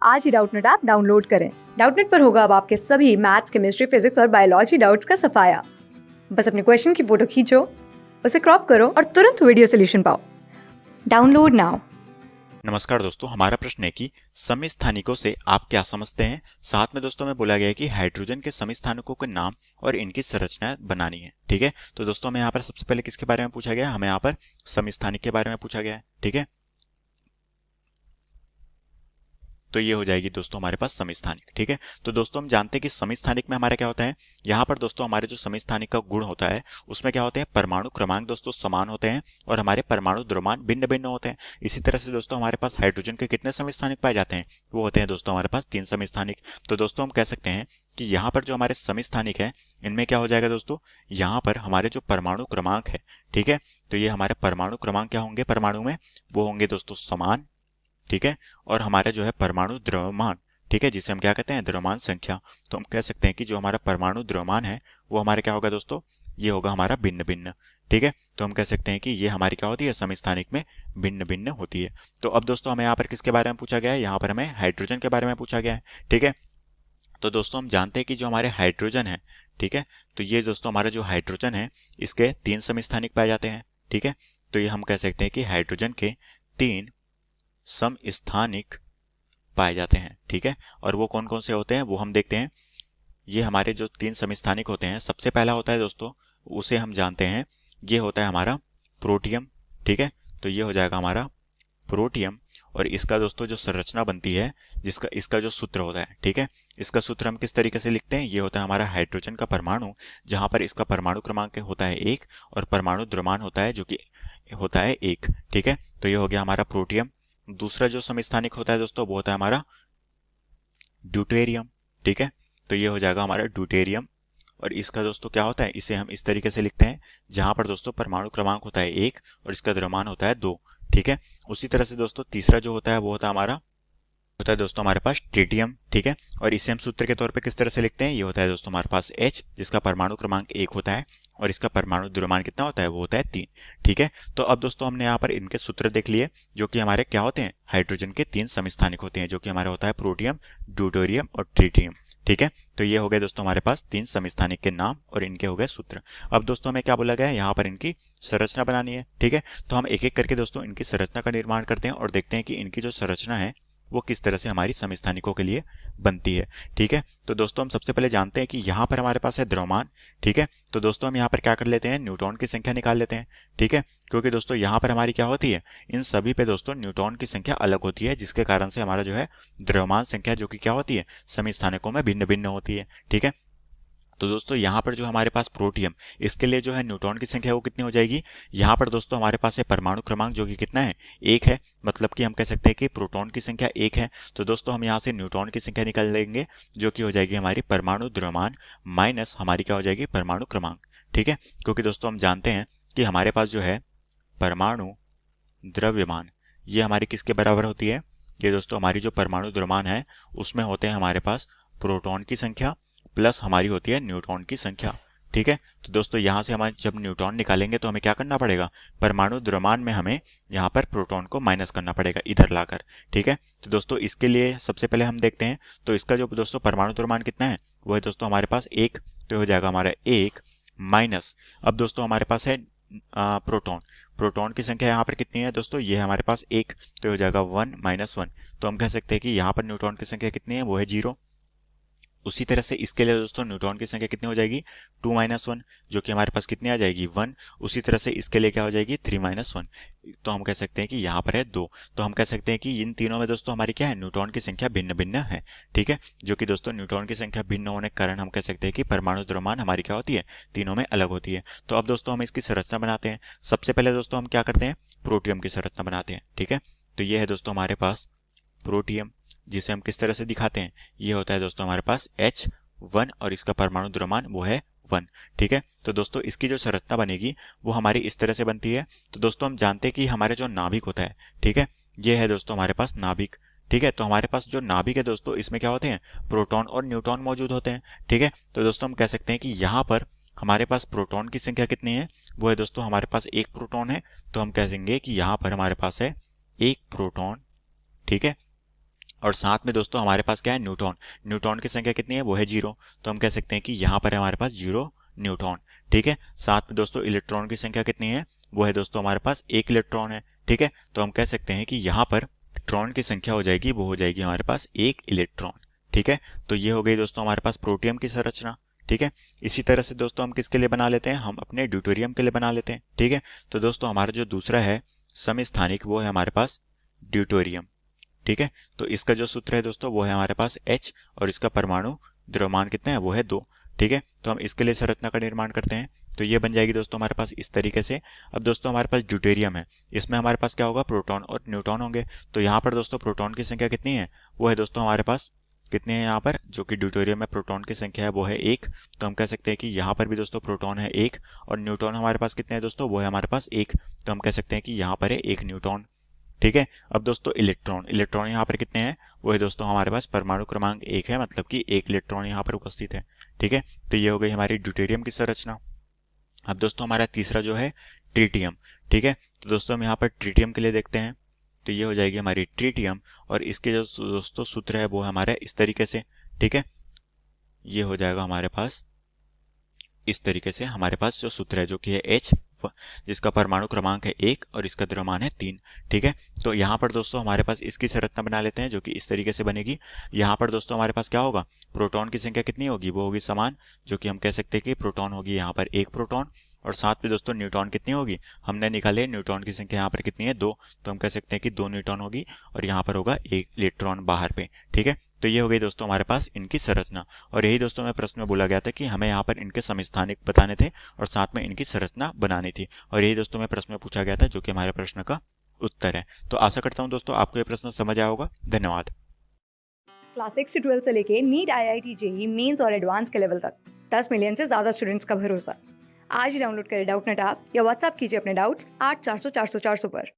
आज ही Doubtnut app download करें। Doubtnut पर होगा अब आपके सभी मैथ्स, केमिस्ट्री, फिजिक्स और बायोलॉजी डाउट्स का सफाया। बस अपने क्वेश्चन की फोटो खींचो, उसे क्रॉप करो और तुरंत वीडियो सोल्यूशन पाओ। Download now. नमस्कार दोस्तों, हमारा प्रश्न है कि समस्थानिकों से आप क्या समझते हैं। साथ में दोस्तों में बोला गया है कि हाइड्रोजन के समस्थानिकों के नाम और इनकी संरचना बनानी है। ठीक है, तो दोस्तों हमें यहाँ पर सबसे पहले किसके बारे में पूछा गया है, हमें यहाँ पर समस्थानिक के बारे में पूछा गया है। ठीक है, तो ये हो जाएगी दोस्तों हमारे पास समस्थानिक। ठीक है, तो दोस्तों हम जानते हैं कि समस्थानिक में हमारा क्या होता है, यहाँ पर दोस्तों हमारे जो समस्थानिक का गुण होता है उसमें क्या होते हैं, परमाणु क्रमांक दोस्तों समान होते हैं और हमारे परमाणु द्रव्यमान भिन्न भिन्न होते हैं। इसी तरह से दोस्तों हमारे पास हाइड्रोजन के कितने समस्थानिक पाए जाते हैं, वो होते हैं दोस्तों हमारे पास 3 समस्थानिक। तो दोस्तों हम कह सकते हैं कि यहाँ पर जो हमारे समस्थानिक है इनमें क्या हो जाएगा दोस्तों, यहाँ पर हमारे जो परमाणु क्रमांक है, ठीक है, तो ये हमारे परमाणु क्रमांक क्या होंगे परमाणु में, वो होंगे दोस्तों समान। ठीक है, और हमारा जो है परमाणु द्रव्यमान, ठीक है, जिसे हम क्या कहते हैं द्रव्यमान संख्या, तो हम कह सकते हैं कि जो हमारा परमाणु द्रव्यमान है वो हमारे क्या होगा दोस्तों, ये होगा हमारा भिन्न भिन्न। ठीक है, तो हम कह सकते हैं कि ये हमारी क्या होती है समस्थानिक में भिन्न भिन्न होती है। तो अब दोस्तों हमें यहाँ पर किसके बारे में पूछा गया है, यहाँ पर हमें हाइड्रोजन के बारे में पूछा गया है। ठीक है, तो दोस्तों हम जानते हैं कि जो हमारे हाइड्रोजन है, ठीक है, तो ये दोस्तों हमारा जो हाइड्रोजन है इसके 3 समस्थानिक पाए जाते हैं। ठीक है, तो ये हम कह सकते हैं कि हाइड्रोजन के 3 समस्थानिक पाए जाते हैं। ठीक है, और वो कौन कौन से होते हैं वो हम देखते हैं। ये हमारे जो 3 समस्थानिक होते हैं, सबसे पहला होता है दोस्तों, उसे हम जानते हैं, ये होता है हमारा प्रोटियम। ठीक है, तो ये हो जाएगा हमारा प्रोटियम, और इसका दोस्तों जो संरचना बनती है, जिसका इसका जो सूत्र होता है, ठीक है, इसका सूत्र हम किस तरीके से लिखते हैं, ये होता है हमारा हाइड्रोजन का परमाणु, जहां पर इसका परमाणु क्रमांक होता है 1 और परमाणु द्रव्यमान होता है जो कि होता है 1। ठीक है, तो ये हो गया हमारा प्रोटियम। दूसरा जो समस्थानिक होता है दोस्तों वो होता है हमारा ड्यूटेरियम। ठीक है, तो ये हो जाएगा हमारा ड्यूटेरियम, और इसका दोस्तों क्या होता है, इसे हम इस तरीके से लिखते हैं, जहां पर दोस्तों परमाणु क्रमांक होता है 1 और इसका द्रव्यमान होता है 2। ठीक है, उसी तरह से दोस्तों तीसरा जो होता है वो होता है दोस्तों हमारे पास ट्रिटियम। ठीक है, और इसे हम सूत्र के तौर पे किस तरह से लिखते हैं, ये होता है दोस्तों हमारे पास H, जिसका परमाणु क्रमांक 1 होता है और इसका परमाणु द्रव्यमान कितना होता है, वो होता है 3। ठीक है, तो अब दोस्तों हमने यहाँ पर इनके सूत्र देख लिए, जो कि हमारे क्या होते हैं, हाइड्रोजन के 3 समस्थानिक होते हैं, जो कि हमारा होता है प्रोटियम, ड्यूटेरियम और ट्रिटियम। ठीक है, तो ये हो गए दोस्तों हमारे पास 3 समस्थानिक के नाम और इनके हो गए सूत्र। अब दोस्तों हमें क्या बोला गया है, यहाँ पर इनकी संरचना बनानी है। ठीक है, तो हम एक एक करके दोस्तों इनकी संरचना का निर्माण करते हैं और देखते हैं कि इनकी जो संरचना है वो किस तरह से हमारी समस्थानिकों के लिए बनती है। ठीक है, तो दोस्तों हम सबसे पहले जानते हैं कि यहाँ पर हमारे पास है द्रव्यमान। ठीक है, तो दोस्तों हम यहाँ पर क्या कर लेते हैं, न्यूट्रॉन की संख्या निकाल लेते हैं। ठीक है, क्योंकि दोस्तों यहाँ पर हमारी क्या होती है, इन सभी पे दोस्तों न्यूट्रॉन की संख्या अलग होती है, जिसके कारण से हमारा जो है द्रव्यमान संख्या जो कि क्या होती है, समस्थानिकों में भिन्न भिन्न होती है। ठीक है, तो दोस्तों यहाँ पर जो हमारे पास प्रोटियम, इसके लिए जो है न्यूट्रॉन की संख्या वो कितनी हो जाएगी, यहाँ पर दोस्तों हमारे पास है परमाणु क्रमांक जो कि कितना है, 1 है, मतलब कि हम कह सकते हैं कि प्रोटॉन की संख्या 1 है। तो दोस्तों हम यहाँ से न्यूट्रॉन की संख्या निकाल लेंगे, जो कि हो जाएगी हमारी परमाणु द्रव्यमान माइनस हमारी क्या हो जाएगी, परमाणु क्रमांक। ठीक है, क्योंकि दोस्तों हम जानते हैं कि हमारे पास जो है परमाणु द्रव्यमान, ये हमारी किसके बराबर होती है, ये दोस्तों हमारी जो परमाणु द्रव्यमान है उसमें होते हैं हमारे पास प्रोटॉन की संख्या प्लस हमारी होती है न्यूट्रॉन की संख्या। ठीक है, तो दोस्तों यहाँ से हम जब न्यूट्रॉन निकालेंगे तो हमें क्या करना पड़ेगा, परमाणु द्रव्यमान में हमें यहाँ पर प्रोटॉन को माइनस करना पड़ेगा इधर लाकर। ठीक है, तो दोस्तों इसके लिए सबसे पहले हम देखते हैं, तो इसका जो दोस्तों परमाणु द्रव्यमान कितना है, वो है दोस्तों हमारे पास 1, तो हो जाएगा हमारा 1 माइनस, अब दोस्तों हमारे पास है प्रोटॉन, प्रोटॉन की संख्या यहाँ पर कितनी है दोस्तों, ये हमारे पास 1, तो हो जाएगा 1 माइनस 1, तो हम कह सकते हैं कि यहाँ पर न्यूट्रॉन की संख्या कितनी है, वो है 0। उसी तरह से इसके लिए दोस्तों न्यूट्रॉन की संख्या कितनी हो जाएगी, 2 माइनस 1, जो कि हमारे पास कितनी आ जाएगी 1। उसी तरह से इसके लिए क्या हो जाएगी 3 माइनस 1, तो हम कह सकते हैं कि यहाँ पर है 2। तो हम कह सकते हैं कि इन तीनों में दोस्तों हमारी क्या है, न्यूट्रॉन की संख्या भिन्न भिन्न है। ठीक है, जो कि दोस्तों न्यूट्रॉन की संख्या भिन्न होने के कारण हम कह सकते हैं कि परमाणु द्रव्यमान हमारी क्या होती है, तीनों में अलग होती है। तो अब दोस्तों हम इसकी संरचना बनाते हैं। सबसे पहले दोस्तों हम क्या करते हैं, प्रोटियम की संरचना बनाते हैं। ठीक है, तो ये है दोस्तों हमारे पास प्रोटियम, जिसे हम किस तरह से दिखाते हैं, ये होता है दोस्तों हमारे पास H1 और इसका परमाणु द्रव्यमान वो है 1। ठीक है, तो दोस्तों इसकी जो संरचना बनेगी वो हमारी इस तरह से बनती है। तो दोस्तों हम जानते हैं कि हमारे जो नाभिक होता है, ठीक है, ये है दोस्तों हमारे पास नाभिक। ठीक है, तो हमारे पास जो नाभिक है दोस्तों इसमें क्या होते हैं, प्रोटॉन और न्यूट्रॉन मौजूद होते हैं। ठीक है, तो दोस्तों हम कह सकते हैं कि यहाँ पर हमारे पास प्रोटॉन की संख्या कितनी है, वो है दोस्तों हमारे पास 1 प्रोटॉन है, तो हम कहेंगे कि यहाँ पर हमारे पास है 1 प्रोटॉन। ठीक है, और साथ में दोस्तों हमारे पास क्या है, न्यूट्रॉन। न्यूट्रॉन की संख्या कितनी है, वो है 0। तो हम कह सकते हैं कि यहाँ पर है हमारे पास 0 न्यूट्रॉन। ठीक है, साथ में दोस्तों इलेक्ट्रॉन की संख्या कितनी है, वो है दोस्तों हमारे पास 1 इलेक्ट्रॉन है। ठीक है, तो हम कह सकते हैं कि यहाँ पर इलेक्ट्रॉन की संख्या हो जाएगी, वो हो जाएगी हमारे पास 1 इलेक्ट्रॉन। ठीक है, तो ये हो गई दोस्तों हमारे पास प्रोटियम की संरचना। ठीक है, इसी तरह से दोस्तों हम किसके लिए बना लेते हैं, हम अपने ड्यूटेरियम के लिए बना लेते हैं। ठीक है, तो दोस्तों हमारा जो दूसरा है समस्थानिक, वो है हमारे पास ड्यूटेरियम। ठीक है, तो इसका जो सूत्र है दोस्तों वो है हमारे पास H, और इसका परमाणु द्रव्यमान कितना है, वो है 2। ठीक है, तो हम इसके लिए संरचना का निर्माण करते हैं। तो ये बन जाएगी दोस्तों हमारे पास इस तरीके से। अब दोस्तों हमारे पास ड्यूटेरियम है, इसमें हमारे पास क्या होगा, प्रोटॉन और न्यूट्रॉन होंगे। तो यहाँ पर दोस्तों प्रोटॉन की संख्या कितनी है, वो है दोस्तों हमारे पास कितने हैं यहाँ पर, जो कि ड्यूटेरियम में प्रोटॉन की संख्या है वो है 1। तो हम कह सकते हैं कि यहाँ पर भी दोस्तों प्रोटॉन है 1, और न्यूट्रॉन हमारे पास कितने हैं दोस्तों, वो है हमारे पास 1। तो हम कह सकते हैं कि यहाँ पर है 1 न्यूट्रॉन। ठीक है, अब दोस्तों इलेक्ट्रॉन, इलेक्ट्रॉन यहाँ पर कितने हैं, वो है दोस्तों हमारे पास परमाणु क्रमांक 1 है, मतलब कि 1 इलेक्ट्रॉन यहाँ पर उपस्थित है। ठीक है, तो ये हो गई हमारी ड्यूटेरियम की संरचना। अब दोस्तों हमारा तीसरा जो है ट्रीटियम। ठीक है, तो दोस्तों हम यहाँ पर ट्रीटियम के लिए देखते हैं। तो ये हो जाएगी हमारी ट्रीटियम, और इसके जो दोस्तों सूत्र है वो हमारा इस तरीके से। ठीक है, ये हो जाएगा हमारे पास इस तरीके से, हमारे पास जो सूत्र है जो कि है H, जिसका परमाणु क्रमांक है 1 और इसका द्रव्यमान है 3। ठीक है, तो यहाँ पर दोस्तों हमारे पास इसकी संरचना बना लेते हैं, जो कि इस तरीके से बनेगी। यहाँ पर दोस्तों हमारे पास क्या होगा, प्रोटॉन की संख्या कितनी होगी, वो होगी समान, जो कि हम कह सकते हैं कि प्रोटॉन होगी यहाँ पर 1 प्रोटॉन, और साथ में दोस्तों न्यूट्रॉन कितनी होगी, हमने निकाले न्यूट्रॉन की संख्या यहाँ पर कितनी है, 2। तो हम कह सकते हैं कि 2 न्यूट्रॉन होगी, और यहाँ पर होगा 1 इलेक्ट्रॉन बाहर पे। ठीक है, तो ये हो गई दोस्तों हमारे पास इनकी संरचना। और यही दोस्तों में प्रश्न में बोला गया था कि हमें यहाँ पर इनके समस्थानिक बताने थे और साथ में इनकी संरचना बनानी थी, और यही दोस्तों में प्रश्न में पूछा गया था, जो कि हमारे प्रश्न का उत्तर है। तो आशा करता हूँ दोस्तों आपको ये प्रश्न समझ आया होगा। धन्यवाद। क्लास 6 से 12 से लेके नीट, IIT, जेई मेंस और एडवांस के लेवल तक 10 मिलियन से ज्यादा स्टूडेंट्स का भरोसा। आज ही डाउनलोड करें डाउटनेट ऐप या व्हाट्सएप कीजिए अपने डाउट्स 8400 400 400 पर।